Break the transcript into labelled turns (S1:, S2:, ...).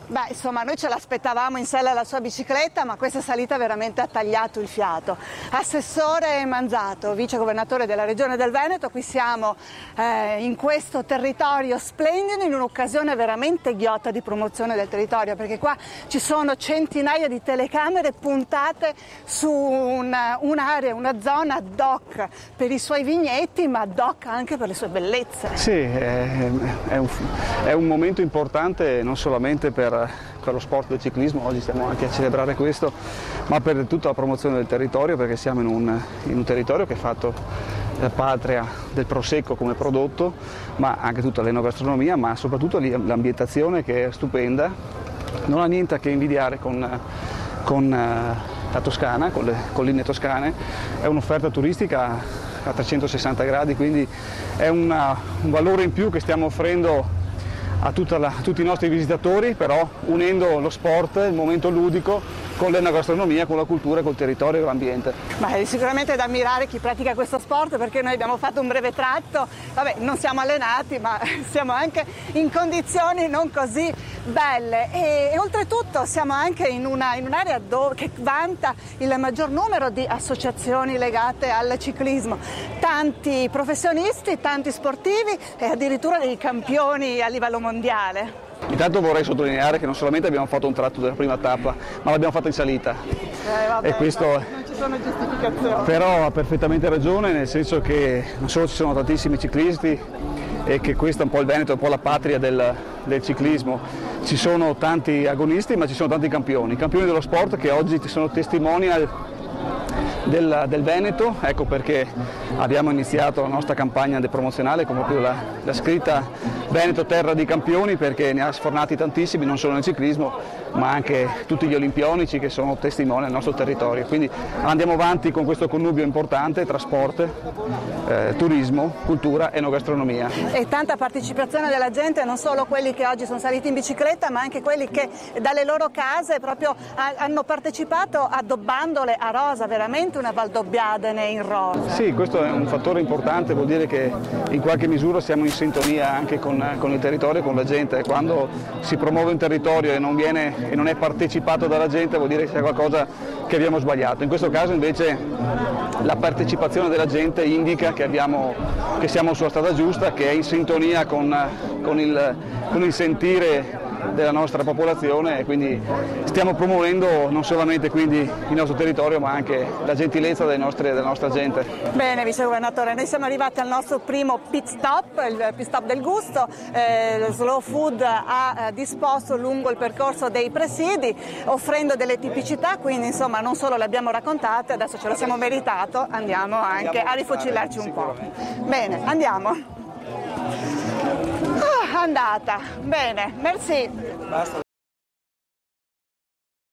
S1: Beh, insomma, noi ce l'aspettavamo in sella alla sua bicicletta, ma questa salita veramente ha tagliato il fiato. Assessore Manzato, vice governatore della Regione del Veneto, qui siamo in questo territorio splendido, in un'occasione veramente ghiotta di promozione del territorio, perché qua ci sono centinaia di telecamere puntate su un'area, una zona ad hoc per i suoi vigneti, ma ad hoc anche per le sue bellezze.
S2: Sì, è un momento importante non solamente per lo sport del ciclismo, oggi stiamo anche a celebrare questo, ma per tutta la promozione del territorio, perché siamo in un territorio che è fatto patria del prosecco come prodotto, ma anche tutta l'enogastronomia, ma soprattutto l'ambientazione che è stupenda, non ha niente a che invidiare con la Toscana, con le colline toscane. È un'offerta turistica a 360 gradi, quindi è un valore in più che stiamo offrendo a tutti i nostri visitatori, però unendo lo sport, il momento ludico, con l'enogastronomia, con la cultura, col territorio e con l'ambiente.
S1: Ma è sicuramente da ammirare chi pratica questo sport, perché noi abbiamo fatto un breve tratto, vabbè, non siamo allenati, ma siamo anche in condizioni non così belle e oltretutto siamo anche in un'area che vanta il maggior numero di associazioni legate al ciclismo, tanti professionisti, tanti sportivi e addirittura dei campioni a livello mondiale.
S2: Intanto vorrei sottolineare che non solamente abbiamo fatto un tratto della prima tappa, ma l'abbiamo fatto in salita.
S1: Vabbè,
S2: e questo
S1: non ci sono giustificazioni.
S2: Però ha perfettamente ragione, nel senso che non solo ci sono tantissimi ciclisti e che questo è un po' il Veneto, è un po' la patria del ciclismo. Ci sono tanti agonisti, ma ci sono tanti campioni dello sport che oggi sono testimonial del Veneto. Ecco perché abbiamo iniziato la nostra campagna promozionale con proprio la scritta Veneto terra di campioni, perché ne ha sfornati tantissimi, non solo nel ciclismo ma anche tutti gli olimpionici che sono testimoni del nostro territorio. Quindi andiamo avanti con questo connubio importante tra sport, turismo, cultura e enogastronomia.
S1: E tanta partecipazione della gente, non solo quelli che oggi sono saliti in bicicletta, ma anche quelli che dalle loro case proprio hanno partecipato addobbandole a rosa, veramente una Valdobbiadene in rosa.
S2: Sì, questo è un fattore importante, vuol dire che in qualche misura siamo in sintonia anche con il territorio e con la gente. Quando si promuove un territorio e non è partecipato dalla gente, vuol dire che c'è qualcosa che abbiamo sbagliato. In questo caso invece la partecipazione della gente indica che siamo sulla strada giusta, che è in sintonia con il sentire della nostra popolazione, e quindi stiamo promuovendo non solamente quindi il nostro territorio ma anche la gentilezza della nostra gente.
S1: Bene, vice governatore, noi siamo arrivati al nostro primo pit stop, il pit stop del gusto. Slow Food ha disposto lungo il percorso dei presidi, offrendo delle tipicità, quindi insomma non solo le abbiamo raccontate, adesso ce lo siamo meritato, andiamo anche a rifocillarci un po'. Bene, andiamo. Andata, bene, merci.
S3: Basta.